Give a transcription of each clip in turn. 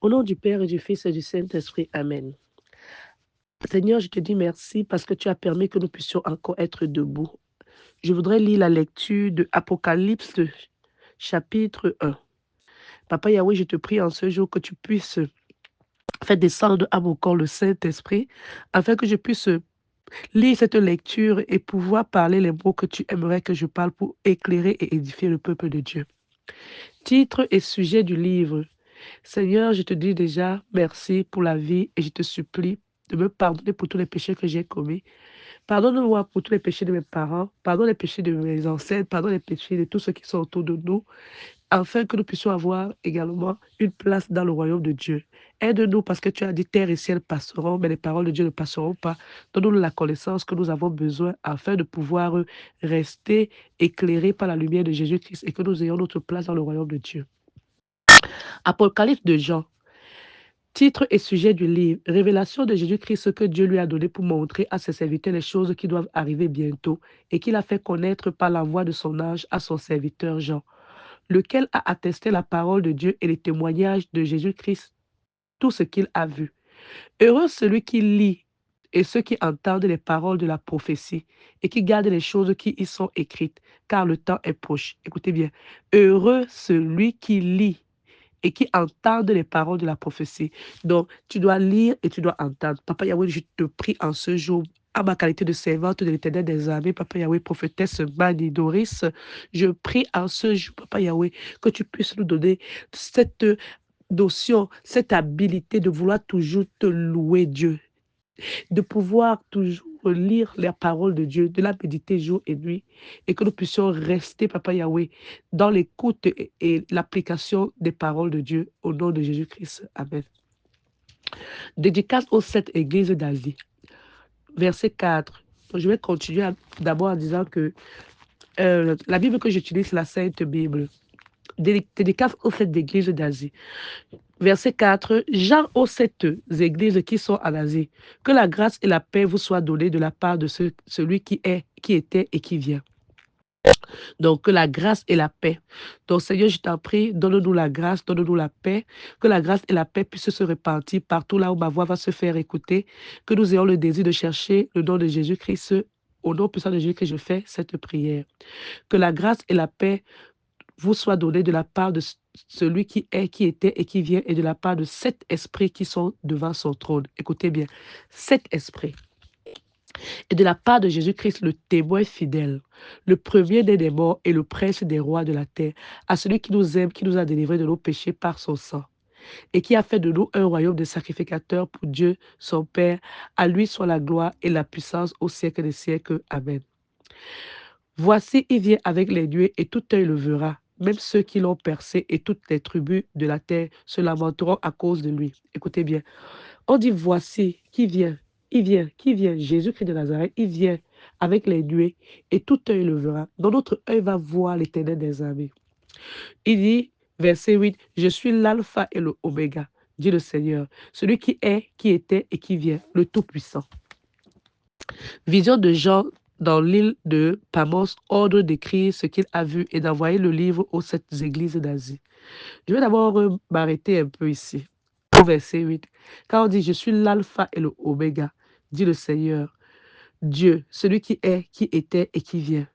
Au nom du Père et du Fils et du Saint-Esprit, Amen. Seigneur, je te dis merci parce que tu as permis que nous puissions encore être debout. Je voudrais lire la lecture de Apocalypse chapitre 1. Papa Yahweh, je te prie en ce jour que tu puisses faire descendre à mon corps le Saint-Esprit afin que je puisse lire cette lecture et pouvoir parler les mots que tu aimerais que je parle pour éclairer et édifier le peuple de Dieu. Titre et sujet du livre. Seigneur, je te dis déjà merci pour la vie et je te supplie de me pardonner pour tous les péchés que j'ai commis. Pardonne-moi pour tous les péchés de mes parents, pardonne les péchés de mes ancêtres, pardonne les péchés de tous ceux qui sont autour de nous, afin que nous puissions avoir également une place dans le royaume de Dieu. Aide-nous parce que tu as dit terre et ciel passeront, mais les paroles de Dieu ne passeront pas. Donne-nous la connaissance que nous avons besoin afin de pouvoir rester éclairés par la lumière de Jésus-Christ et que nous ayons notre place dans le royaume de Dieu. Apocalypse de Jean. Titre et sujet du livre, révélation de Jésus-Christ, ce que Dieu lui a donné pour montrer à ses serviteurs les choses qui doivent arriver bientôt et qu'il a fait connaître par la voix de son ange à son serviteur Jean, lequel a attesté la parole de Dieu et les témoignages de Jésus-Christ, tout ce qu'il a vu. Heureux celui qui lit et ceux qui entendent les paroles de la prophétie et qui gardent les choses qui y sont écrites, car le temps est proche. Écoutez bien, heureux celui qui lit et qui entendent les paroles de la prophétie. Donc, tu dois lire et tu dois entendre. Papa Yahweh, je te prie en ce jour, à ma qualité de servante de l'Éternel des armées, Papa Yahweh, prophétesse Mani Doris, je prie en ce jour, Papa Yahweh, que tu puisses nous donner cette notion, cette habilité de vouloir toujours te louer, Dieu, de pouvoir toujours lire les paroles de Dieu, de la méditer jour et nuit, et que nous puissions rester, Papa Yahweh, dans l'écoute et l'application des paroles de Dieu, au nom de Jésus-Christ. Amen. Dédicace aux 7 églises d'Asie. Verset 4. Donc, je vais continuer d'abord en disant que la Bible que j'utilise, c'est la Sainte Bible. Dédicace aux 7 églises d'Asie. Verset 4, Jean aux 7 églises qui sont en Asie, que la grâce et la paix vous soient données de la part de celui qui est, qui était et qui vient. Donc, que la grâce et la paix. Donc, Seigneur, je t'en prie, donne-nous la grâce, donne-nous la paix, que la grâce et la paix puissent se répartir partout là où ma voix va se faire écouter, que nous ayons le désir de chercher le nom de Jésus-Christ. Au nom puissant de Jésus que je fais cette prière. Que la grâce et la paix vous soient données de la part de celui qui est, qui était et qui vient, et de la part de 7 esprits qui sont devant son trône. Écoutez bien, 7 esprits. Et de la part de Jésus-Christ, le témoin fidèle, le premier des morts et le prince des rois de la terre, à celui qui nous aime, qui nous a délivrés de nos péchés par son sang, et qui a fait de nous un royaume de sacrificateurs pour Dieu, son Père. À lui soit la gloire et la puissance au siècle des siècles. Amen. Voici, il vient avec les nuées et tout œil le verra. Même ceux qui l'ont percé et toutes les tribus de la terre se lamenteront à cause de lui. Écoutez bien. On dit voici, qui vient, qui vient, Jésus-Christ de Nazareth, il vient avec les nuées et tout œil le verra. Donc notre œil va voir l'Éternel des armées. Il dit, verset 8, je suis l'alpha et le oméga, dit le Seigneur, celui qui est, qui était et qui vient, le Tout-Puissant. Vision de Jean dans l'île de Pamos, ordre d'écrire ce qu'il a vu et d'envoyer le livre aux 7 églises d'Asie. Je vais d'abord m'arrêter un peu ici, au verset 8. Quand on dit, je suis l'alpha et le oméga, dit le Seigneur, Dieu, celui qui est, qui était et qui vient,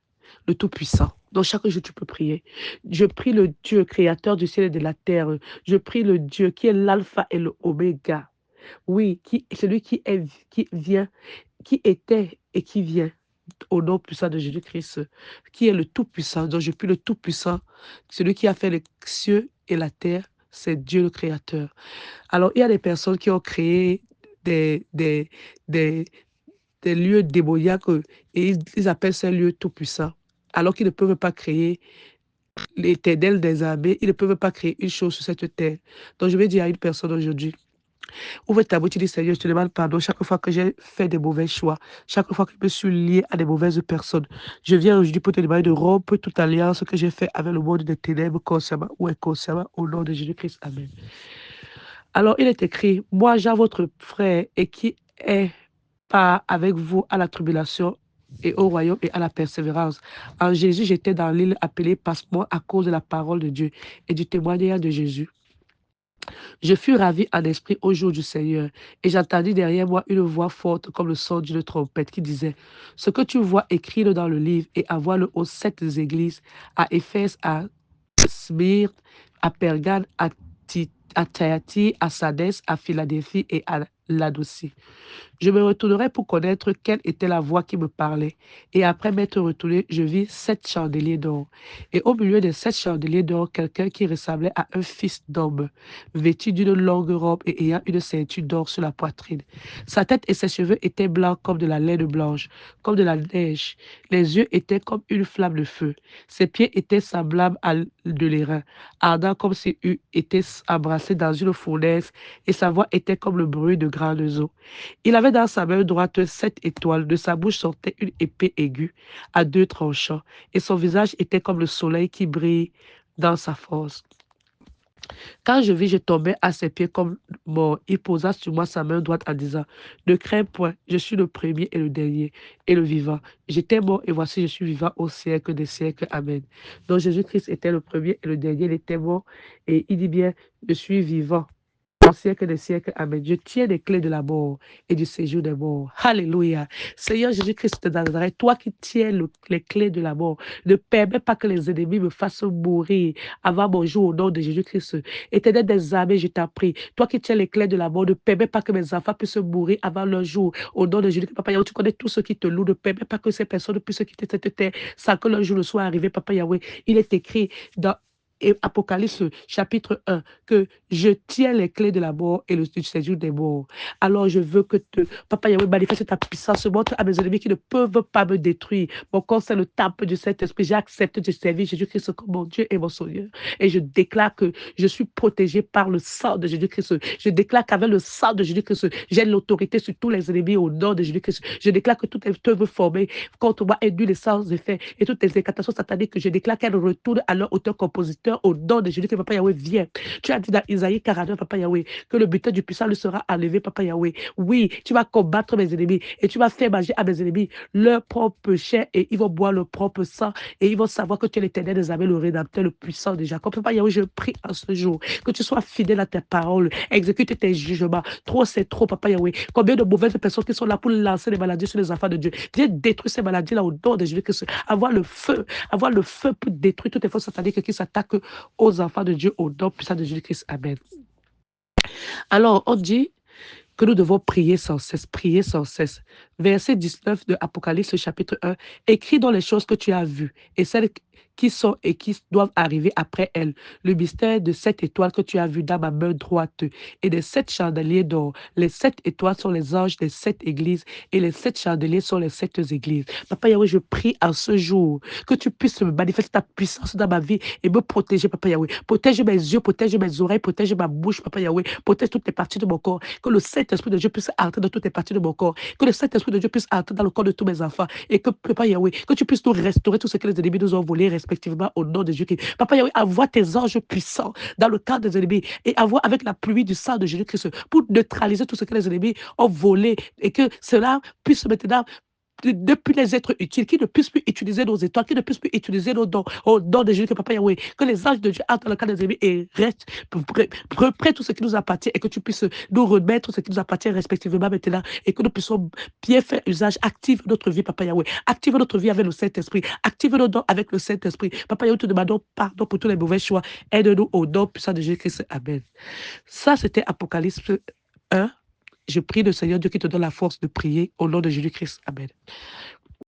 le Tout-Puissant. Donc chaque jour, tu peux prier. Je prie le Dieu, créateur du ciel et de la terre. Je prie le Dieu qui est l'alpha et le oméga. Oui, celui qui est, qui vient, qui était et qui vient, au nom puissant de Jésus-Christ, qui est le Tout-Puissant. Donc je prie le Tout-Puissant, celui qui a fait les cieux et la terre, c'est Dieu le Créateur. Alors, il y a des personnes qui ont créé des, des, des, des lieux démoniaques et ils appellent ces lieux Tout-Puissants, alors qu'ils ne peuvent pas créer l'Éternel des armées, ils ne peuvent pas créer une chose sur cette terre. Donc, je vais dire à une personne aujourd'hui, ouvre ta bouche et dis, Seigneur, je te demande pardon chaque fois que j'ai fait des mauvais choix, chaque fois que je me suis lié à des mauvaises personnes. Je viens aujourd'hui pour te demander de rompre toute alliance que j'ai faite avec le monde des ténèbres, consciemment ou inconsciemment, au nom de Jésus-Christ. Amen. Alors, il est écrit, moi, Jean, votre frère, et qui est pas avec vous à la tribulation et au royaume et à la persévérance. En Jésus, j'étais dans l'île appelée Pasmo à cause de la parole de Dieu et du témoignage de Jésus. Je fus ravi en esprit au jour du Seigneur, et j'entendis derrière moi une voix forte comme le son d'une trompette qui disait, ce que tu vois, écris-le dans le livre et envoie-le aux 7 églises, à Éphèse, à Smyrne, à Pergame, à Thyatire, à Sadès, à Philadelphie et à Laodicée. Je me retournerai pour connaître quelle était la voix qui me parlait. Et après m'être retourné, je vis 7 chandeliers d'or. Et au milieu des 7 chandeliers d'or, quelqu'un qui ressemblait à un fils d'homme, vêtu d'une longue robe et ayant une ceinture d'or sur la poitrine. Sa tête et ses cheveux étaient blancs comme de la laine blanche, comme de la neige. Les yeux étaient comme une flamme de feu. Ses pieds étaient semblables à de l'airain, ardents comme s'il eût été embrassé dans une fournaise, et sa voix était comme le bruit de grandes eaux. Il avait dans sa main droite 7 étoiles. De sa bouche sortait une épée aiguë à 2 tranchants, et son visage était comme le soleil qui brille dans sa force. Quand je vis, je tombais à ses pieds comme mort. Il posa sur moi sa main droite en disant, ne crains point, je suis le premier et le dernier et le vivant. J'étais mort et voici, je suis vivant au siècle des siècles. Amen. Donc Jésus-Christ était le premier et le dernier, il était mort et il dit bien, je suis vivant au siècle des siècles. Amen. Je tiens les clés de la mort et du séjour des morts. Alléluia. Seigneur Jésus-Christ de Nazareth, toi qui tiens les clés de la mort, ne permets pas que les ennemis me fassent mourir avant mon jour au nom de Jésus-Christ. Éternel des armées, je t'en prie. Toi qui tiens les clés de la mort, ne permets pas que mes enfants puissent mourir avant leur jour au nom de Jésus-Christ. Papa Yahweh, tu connais tous ceux qui te louent. Ne permets pas que ces personnes puissent quitter cette terre sans que leur jour ne soit arrivé. Papa Yahweh, il est écrit dans Apocalypse chapitre 1 que je tiens les clés de la mort et du séjour des morts. Alors je veux que Papa Yahweh, manifeste ta puissance, montre à mes ennemis qui ne peuvent pas me détruire. Mon corps, c'est le temple du Saint-Esprit. J'ai accepté de servir Jésus-Christ comme mon Dieu et mon Seigneur. Et je déclare que je suis protégé par le sang de Jésus-Christ. Je déclare qu'avec le sang de Jésus-Christ, j'ai l'autorité sur tous les ennemis au nom de Jésus-Christ. Je déclare que toute œuvre formée contre moi est nulle et sans effet. Et toutes les incantations sataniques, je déclare qu'elles retournent à leur auteur compositeur au nom de Jésus-Christ. Papa Yahweh, viens. Tu as dit dans Isaïe 49, Papa Yahweh, que le butin du puissant lui sera enlevé, Papa Yahweh. Oui, tu vas combattre mes ennemis et tu vas faire manger à mes ennemis leur propre chair et ils vont boire leur propre sang et ils vont savoir que tu es l'Éternel des armées, le Rédempteur, le puissant de Jacob. Papa Yahweh, je prie en ce jour que tu sois fidèle à tes paroles, exécute tes jugements. Trop, c'est trop, Papa Yahweh. Combien de mauvaises personnes qui sont là pour lancer les maladies sur les enfants de Dieu. Viens détruire ces maladies-là au nom de Jésus-Christ. Avoir le feu pour détruire toutes les forces sataniques qui s'attaquent aux enfants de Dieu au nom puissant de Jésus-Christ. Amen. Alors, on dit que nous devons prier sans cesse, prier sans cesse. Verset 19 de Apocalypse, chapitre 1. Écris dans les choses que tu as vues et celles qui sont et qui doivent arriver après elles. Le mystère de 7 étoiles que tu as vu dans ma main droite et des 7 chandeliers d'or. Les 7 étoiles sont les anges des 7 églises et les 7 chandeliers sont les 7 églises. Papa Yahweh, je prie en ce jour que tu puisses me manifester ta puissance dans ma vie et me protéger, Papa Yahweh. Protège mes yeux, protège mes oreilles, protège ma bouche, Papa Yahweh. Protège toutes les parties de mon corps. Que le Saint-Esprit de Dieu puisse entrer dans toutes les parties de mon corps. Que le Saint-Esprit de Dieu puisse entrer dans le corps de tous mes enfants. Et que, Papa Yahweh, que tu puisses nous restaurer tout ce que les ennemis nous ont volé respectivement au nom de Jésus-Christ. Papa Yahweh, envoie tes anges puissants dans le camp des ennemis et envoie avec la pluie du sang de Jésus-Christ pour neutraliser tout ce que les ennemis ont volé et que cela puisse maintenant ne plus les être utiles, qui ne puissent plus utiliser nos étoiles, qui ne puissent plus utiliser nos dons, au nom de Jésus, que Papa Yahweh, que les anges de Dieu entrent dans le camp des ennemis et restent, reprennent tout ce qui nous appartient et que tu puisses nous remettre ce qui nous appartient respectivement maintenant et que nous puissions bien faire usage, active notre vie, Papa Yahweh, active notre vie avec le Saint-Esprit, active nos dons avec le Saint-Esprit. Papa Yahweh, te demandons pardon pour tous les mauvais choix. Aide-nous au nom puissant de Jésus-Christ. Amen. Ça, c'était Apocalypse 1. Je prie le Seigneur Dieu qui te donne la force de prier au nom de Jésus-Christ. Amen.